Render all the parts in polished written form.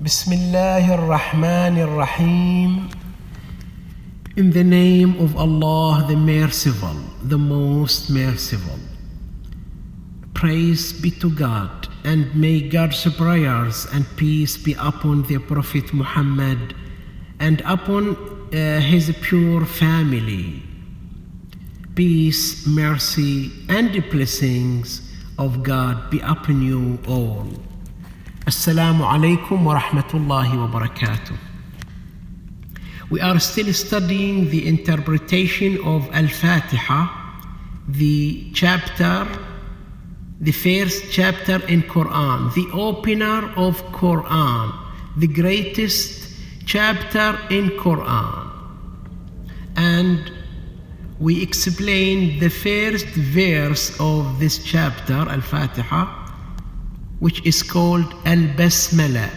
Bismillahir Rahmanir Rahim. In the name of Allah, the Merciful, the Most Merciful. Praise be to God, and may God's prayers and peace be upon the Prophet Muhammad and upon his pure family. Peace, mercy, and the blessings of God be upon you all. Assalamu alaikum wa rahmatullahi wa barakatuh. We are still studying the interpretation of Alfateha, the first chapter in Quran, the opener of Quran, the greatest chapter in Quran. And we explained the first verse of this chapter, Al-Fatiha, which is called Al-Basmala.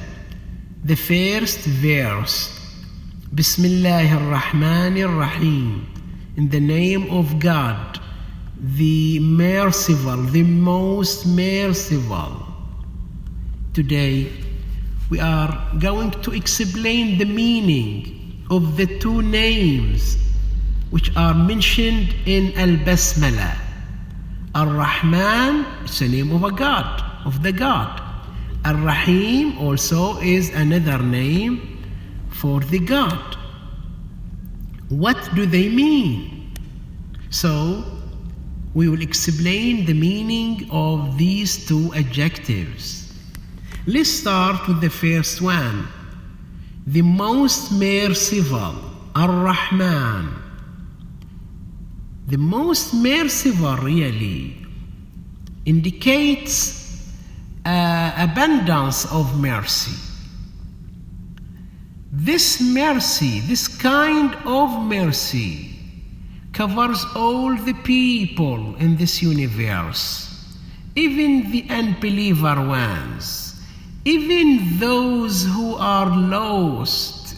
The first verse, Bismillahir Rahmanir Rahim, in the name of God, the merciful, the most merciful. Today, we are going to explain the meaning of the two names which are mentioned in Al-Basmala. Ar-Rahman, it's the name of a God, of the God. Ar-Rahim also is another name for the God. What do they mean? So, we will explain the meaning of these two adjectives. Let's start with the first one. The most merciful, Ar-Rahman. The most merciful really indicates abundance of mercy. This mercy, this kind of mercy, covers all the people in this universe, even the unbeliever ones, even those who are lost,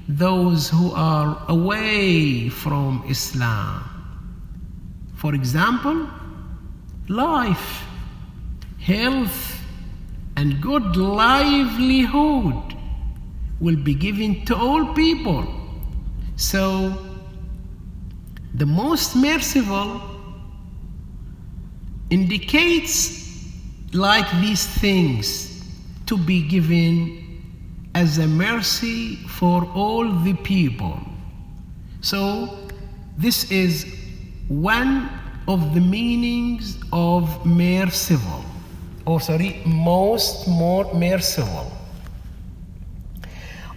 those who are away from Islam. For example, life, health, and good livelihood will be given to all people. So, the most merciful indicates like these things to be given as a mercy for all the people. So this is one of the meanings of merciful, most more merciful.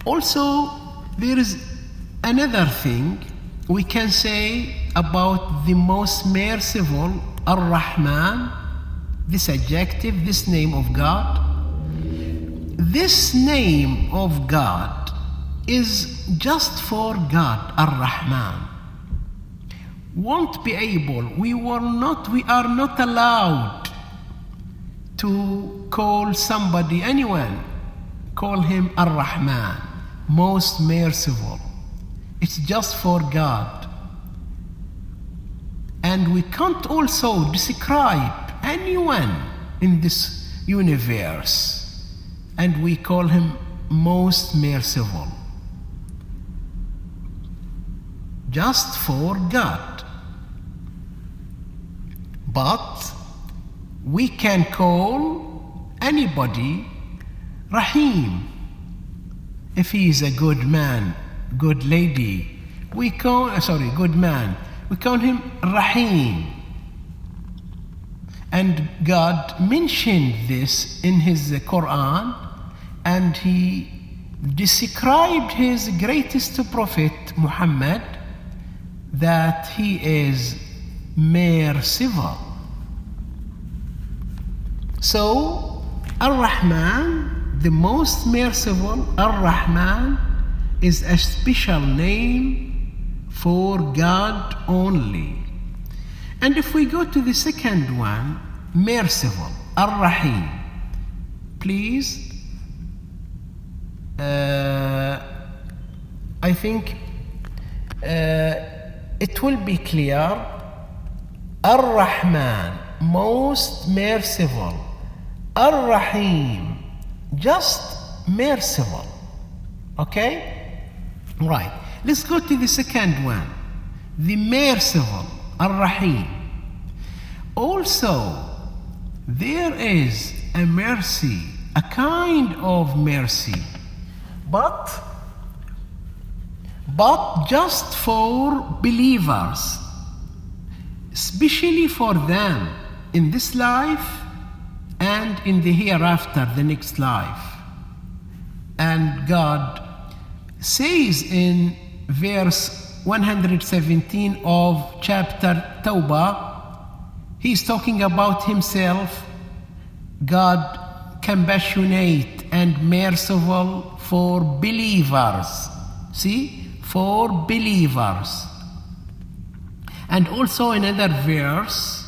Also, there is another thing we can say about the most merciful, Ar-Rahman, this adjective, this name of God. This name of God is just for God, Ar-Rahman. We are not allowed to call somebody, anyone, call him Ar-Rahman, most merciful. It's just for God. And we can't also describe anyone in this universe, and we call him most merciful. Just for God. But we can call anybody Rahim. If he is a good man, good lady, good man, we call him Rahim. And God mentioned this in his Quran, and he described his greatest prophet Muhammad that he is merciful. So Ar-Rahman, the most merciful, Ar-Rahman is a special name for God only. And if we go to the second one, merciful, Ar-Rahim, please, I think it will be clear. Ar-Rahman, most merciful. Ar-Rahim, just merciful. Okay? Right. Let's go to the second one. The merciful, Ar-Rahim. Also, there is a mercy, a kind of mercy, but just for believers, especially for them in this life and in the hereafter, the next life. And God says in verse 117 of chapter Tawbah, he's talking about himself, God compassionate and merciful for believers. See? For believers. And also another verse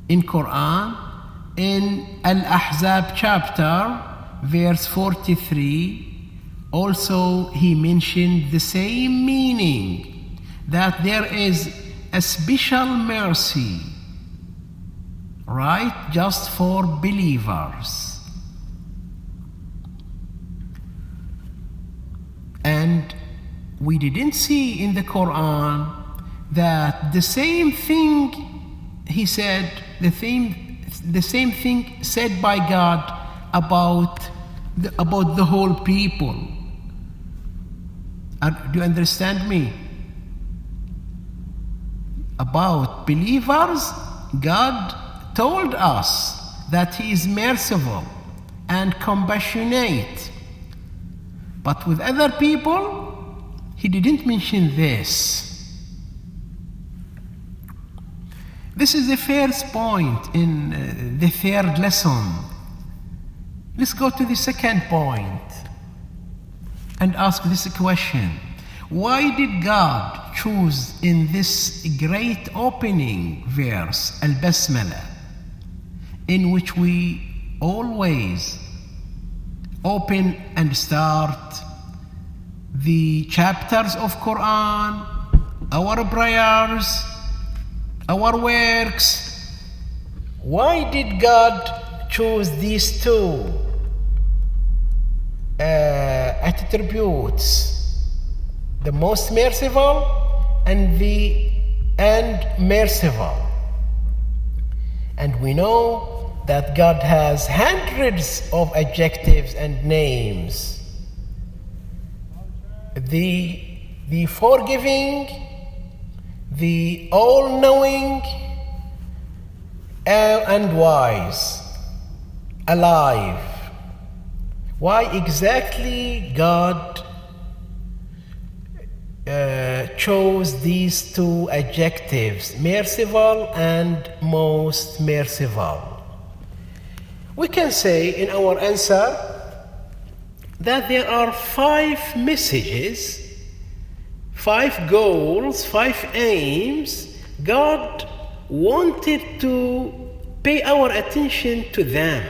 in Quran, in Al-Ahzab chapter, verse 43, also he mentioned the same meaning, that there is a special mercy, right, just for believers. And we didn't see in the Quran that the same thing he said, the same thing said by God about the whole people. Do you understand me? About believers, God told us that he is merciful and compassionate. But with other people, he didn't mention this. This is the first point in the third lesson. Let's go to the second point and ask this question. Why did God choose in this great opening verse, Al-Basmala, in which we always open and start the chapters of Quran, our prayers, our works? Why did God choose these two attributes, the most merciful and merciful? And we know that God has hundreds of adjectives and names. The forgiving, the all-knowing, and wise, alive. Why exactly God chose these two adjectives, merciful and most merciful? We can say in our answer that there are 5 messages, 5 goals, 5 aims God wanted to pay our attention to them,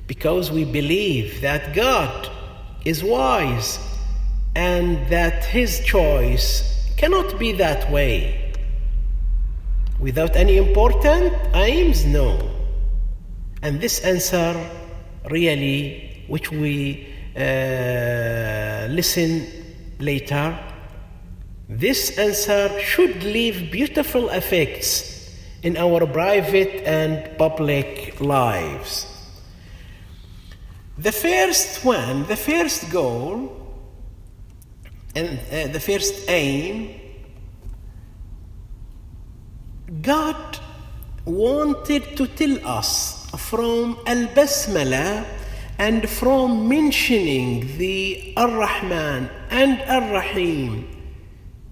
because we believe that God is wise and that his choice cannot be that way. Without any important aims, no. And this answer really, which we listen later, this answer should leave beautiful effects in our private and public lives. The first one, the first goal, and the first aim, God wanted to tell us from Al-Basmala and from mentioning the Ar-Rahman and Ar-Rahim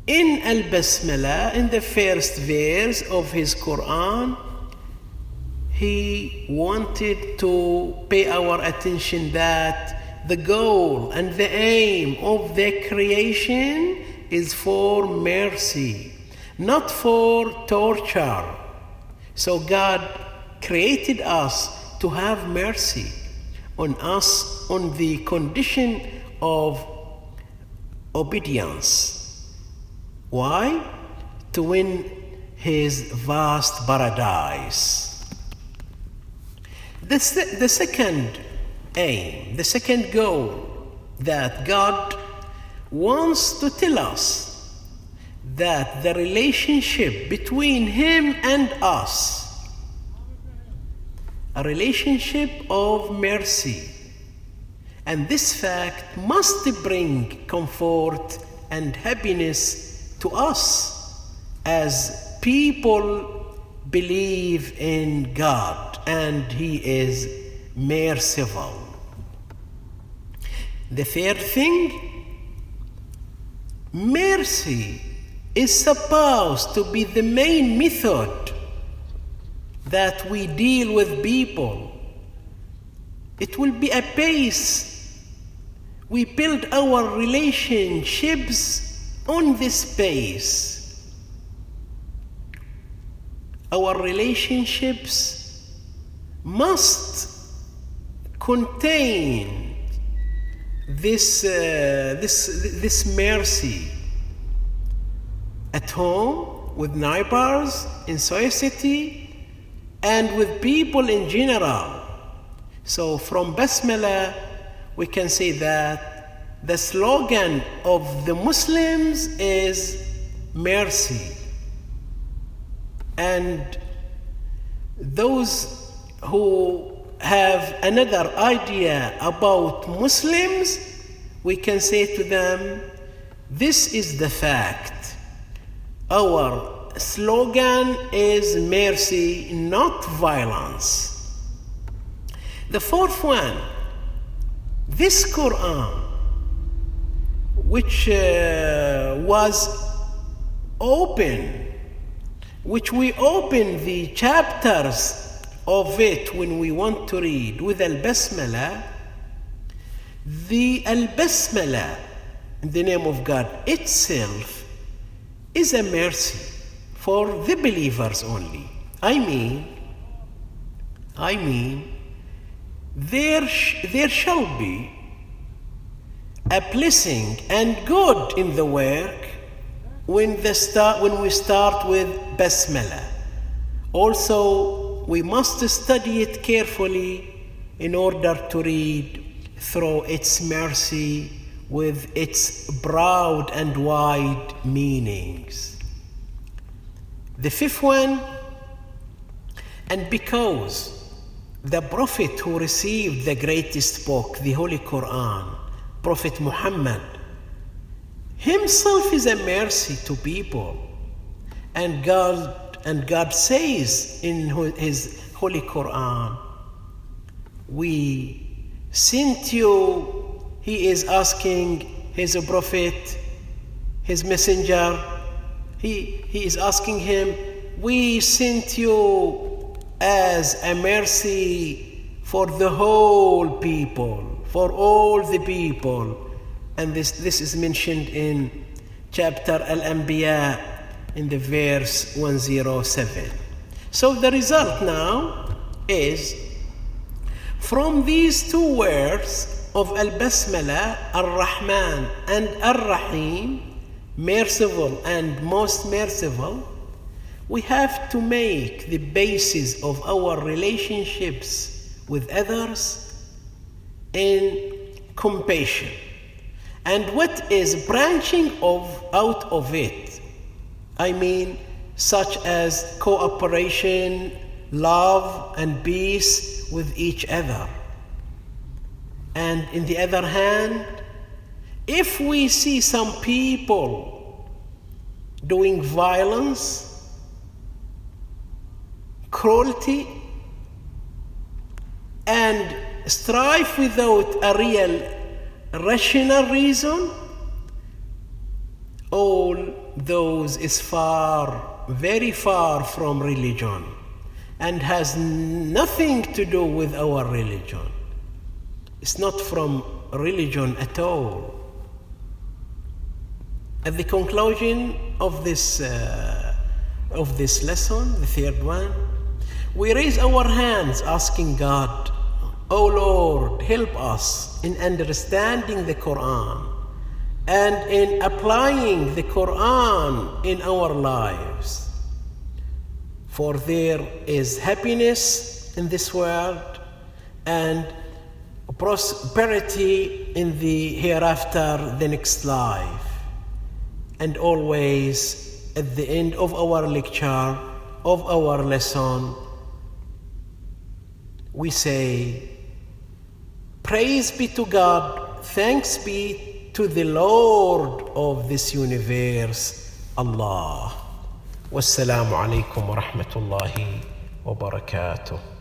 in Al-Basmala, in the first verse of his Quran, he wanted to pay our attention that the goal and the aim of the creation is for mercy, not for torture. So God created us to have mercy on us on the condition of obedience. Why? To win his vast paradise. The second aim, the second goal, that God wants to tell us that the relationship between Him and us, a relationship of mercy, and this fact must bring comfort and happiness to us as people believe in God and He is merciful. The third thing, mercy is supposed to be the main method that we deal with people. It will be a base. We build our relationships on this base. Our relationships must contain this mercy at home, with neighbors, in society, and with people in general. So from Basmala, we can say that the slogan of the Muslims is mercy. And those who have another idea about Muslims, we can say to them, this is the fact. Our slogan is mercy, not violence. The fourth one, this Quran, which was open, which we open the chapters of it when we want to read with Al-Basmala, the Al-Basmala, in the name of God itself, is a mercy for the believers only. I mean, there shall be a blessing and good in the work when we start with Basmala. Also, we must study it carefully in order to read through its mercy with its broad and wide meanings. The fifth one, and because the Prophet who received the greatest book, the Holy Quran, Prophet Muhammad, himself is a mercy to people. And God says in His Holy Quran, we sent you. He is asking His Prophet, His messenger, he is asking him, we sent you as a mercy for the whole people, for all the people. And this is mentioned in chapter Al-Anbiya in the verse 107. So the result now is, from these two words of Al-Basmala, Ar-Rahman and Ar-Rahim, merciful and most merciful, we have to make the basis of our relationships with others in compassion. And what is branching out of it, I mean, such as cooperation, love, and peace with each other. And in the other hand, if we see some people doing violence, cruelty, and strife without a real rational reason, all those is very far from religion and has nothing to do with our religion. It's not from religion at all. At the conclusion of this lesson, the third one, we raise our hands asking God, "O Lord, help us in understanding the Quran and in applying the Quran in our lives. For there is happiness in this world and prosperity in the hereafter, the next life. And always at the end of our lecture, of our lesson, we say, praise be to God, thanks be to the Lord of this universe, Allah. Wassalamu alaikum wa rahmatullahi wa barakatuh.